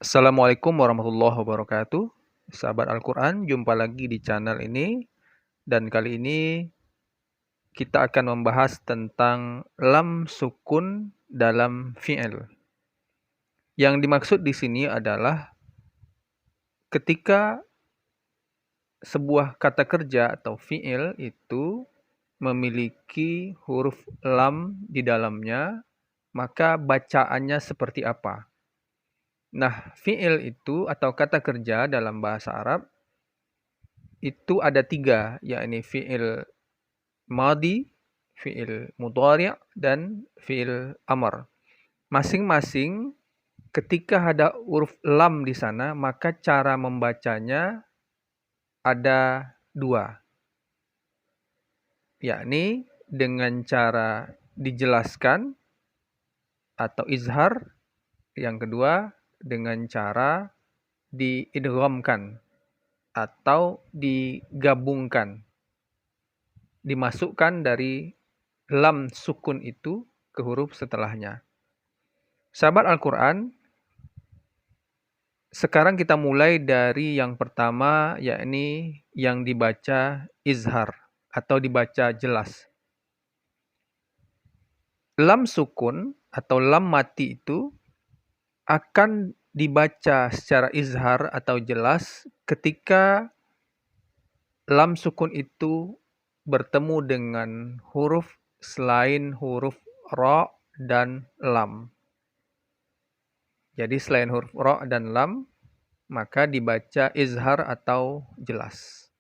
Assalamualaikum warahmatullahi wabarakatuh. Sahabat Al-Quran, jumpa lagi di channel ini. Dan kali ini kita akan membahas tentang lam sukun dalam fi'il. Yang dimaksud di sini adalah ketika sebuah kata kerja atau fi'il itu memiliki huruf lam di dalamnya, maka bacaannya seperti apa? Nah, fi'il itu atau kata kerja dalam bahasa Arab itu ada 3, yakni fi'il madi, fi'il mudhari' dan fi'il amr. Masing-masing ketika ada huruf lam di sana, maka cara membacanya ada 2, yakni dengan cara dijelaskan atau izhar, yang kedua dengan cara diidghamkan atau digabungkan, dimasukkan dari lam sukun itu ke huruf setelahnya. Sahabat Al-Quran, sekarang kita mulai dari yang pertama, yakni yang dibaca izhar atau dibaca jelas. Lam sukun atau lam mati itu akan dibaca secara izhar atau jelas ketika lam sukun itu bertemu dengan huruf selain huruf ra dan lam. Jadi selain huruf ra dan lam, maka dibaca izhar atau jelas.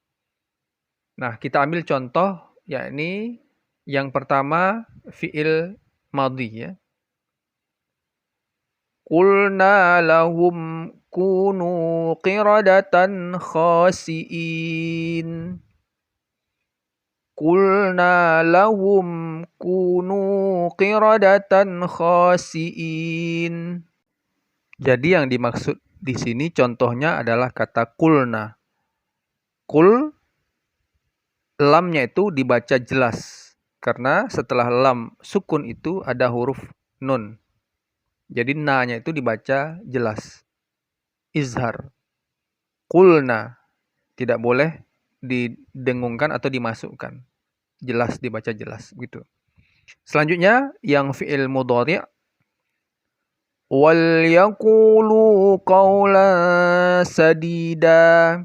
Nah, kita ambil contoh, yakni yang pertama fi'il madhi ya. Qulna lahum kunu qiradatan khasi'in. Qulna lahum kunu qiradatan khasi'in. Jadi yang dimaksud di sini contohnya adalah kata qulna. Qul, lamnya itu dibaca jelas karena setelah lam sukun itu ada huruf nun. Jadi na-nya itu dibaca jelas. Izhar. Qulna, tidak boleh didengungkan atau dimasukkan. Jelas, dibaca jelas gitu. Selanjutnya yang fi'il mudhari', wal yaqulu qawlan sadida.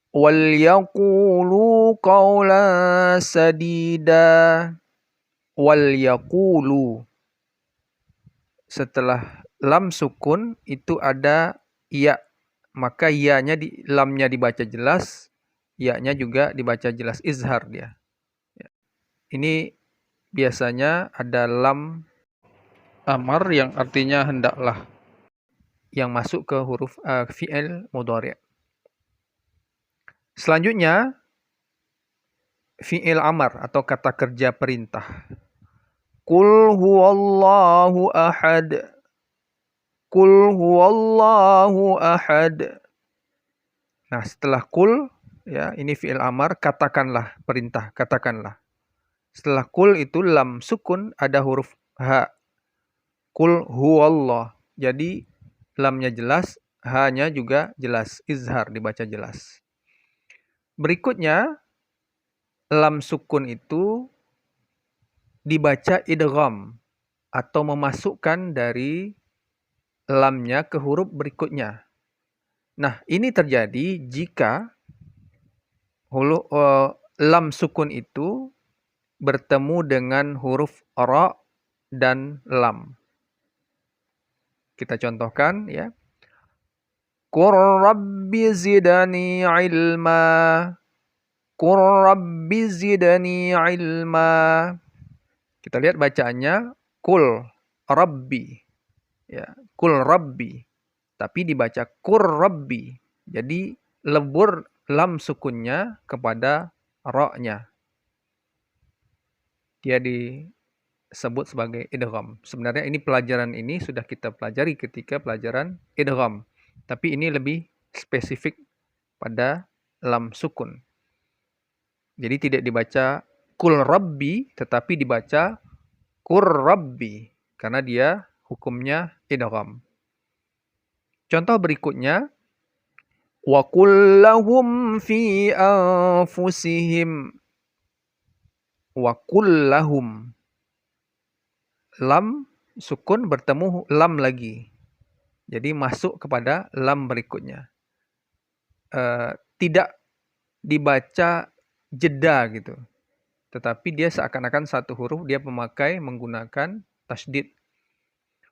Wal yaqulu qawlan sadida. Wal yaqulu, setelah lam sukun itu ada ya, maka ya-nya lamnya dibaca jelas, ya-nya juga dibaca jelas, izhar dia. Ini biasanya ada lam amar yang artinya hendaklah, yang masuk ke huruf fi'il mudhari'. Selanjutnya fi'il amar atau kata kerja perintah. Qul huwallahu ahad. Qul huwallahu ahad. Nah, setelah qul ya, ini fi'il amar, katakanlah, perintah, katakanlah. Setelah qul itu lam sukun ada huruf ha. Qul huwallah. Jadi lamnya jelas, ha-nya juga jelas, izhar, dibaca jelas. Berikutnya lam sukun itu dibaca idgham atau memasukkan dari lamnya ke huruf berikutnya. Nah, ini terjadi jika lam sukun itu bertemu dengan huruf ra dan lam. Kita contohkan ya. Qur rabbi zidani ilma. Qur rabbi zidani ilma. Kita lihat bacaannya kul rabbi. Ya, kul rabbi. Tapi dibaca qur rabbi. Jadi lebur lam sukunnya kepada ra-nya. Dia disebut sebagai idgham. Sebenarnya ini pelajaran ini sudah kita pelajari ketika pelajaran idgham. Tapi ini lebih spesifik pada lam sukun. Jadi tidak dibaca kul rabbi, tetapi dibaca qur rabbi. Karena dia hukumnya idgham. Contoh berikutnya, wa qul lahum fi anfusihim. Wa qul lahum. Lam sukun bertemu lam lagi. Jadi masuk kepada lam berikutnya. Tidak dibaca jeda gitu. Tetapi dia seakan-akan satu huruf, dia menggunakan tasydid.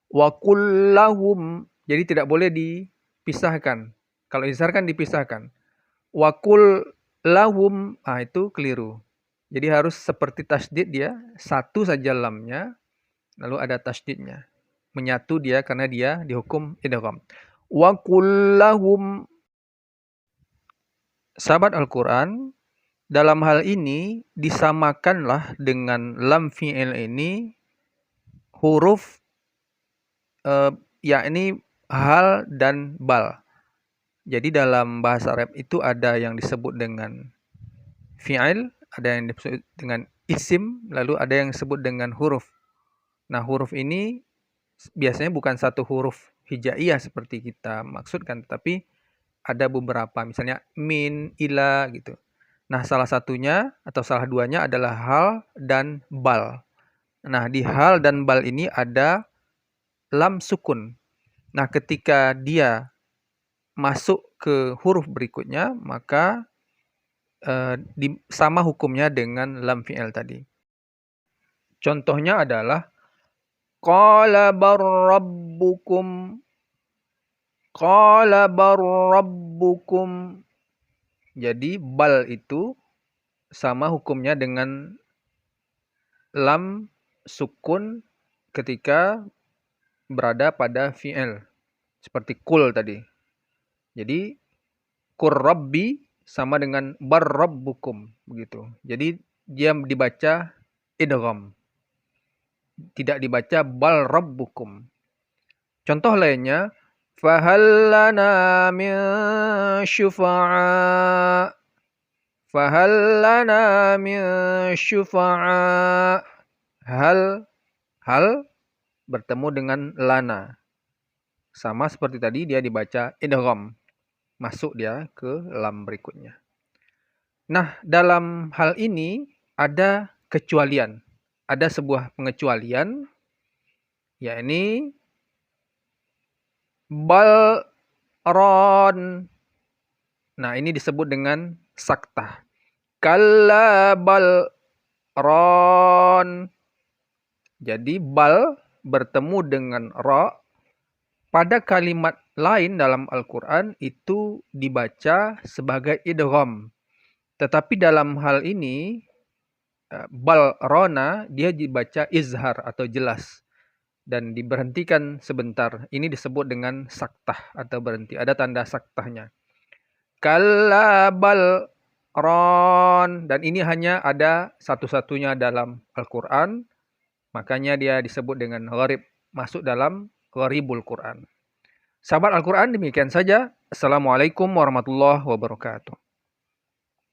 Wa qul lahum. Jadi tidak boleh dipisahkan. Kalau izhar kan dipisahkan. Wa qul lahum, itu keliru. Jadi harus seperti tasydid dia, satu saja lamnya, lalu ada tasydidnya. Menyatu dia karena dia dihukum idgham. Wa qul lahum. Sahabat Al-Quran, dalam hal ini disamakanlah dengan lam fi'il ini huruf yakni hal dan bal. Jadi dalam bahasa Arab itu ada yang disebut dengan fi'il, ada yang disebut dengan isim, lalu ada yang disebut dengan huruf. Nah, huruf ini biasanya bukan satu huruf hijaiyah seperti kita maksudkan, tetapi ada beberapa, misalnya min, ila gitu. Nah, salah satunya atau salah duanya adalah hal dan bal. Nah, di hal dan bal ini ada lam sukun. Nah, ketika dia masuk ke huruf berikutnya, maka sama hukumnya dengan lam fi'il tadi. Contohnya adalah qala bar rabbukum. Qala bar rabbukum. Jadi bal itu sama hukumnya dengan lam sukun ketika berada pada fi'il. Seperti kul tadi. Jadi qur rabbi sama dengan bar rabbukum begitu. Jadi dia dibaca idgham. Tidak dibaca bal rabbukum. Contoh lainnya, fahal lana min syufa'a. Fahal lana min syufa'a. Hal bertemu dengan lana. Sama seperti tadi, dia dibaca idgham. Masuk dia ke lam berikutnya. Nah, dalam hal ini ada kecualian. Ada sebuah pengecualian, yakni balron. Nah, ini disebut dengan saktah. Kalla balron. Jadi bal bertemu dengan ra pada kalimat lain dalam Al-Quran itu dibaca sebagai idgham. Tetapi dalam hal ini balrona dia dibaca izhar atau jelas dan diberhentikan sebentar. Ini disebut dengan saktah atau berhenti. Ada tanda saktahnya. Kalla balron, dan ini hanya ada satu-satunya dalam Al-Quran. Makanya dia disebut dengan gharib, masuk dalam gharibul Quran. Sahabat Al-Quran, demikian saja. Assalamualaikum warahmatullahi wabarakatuh.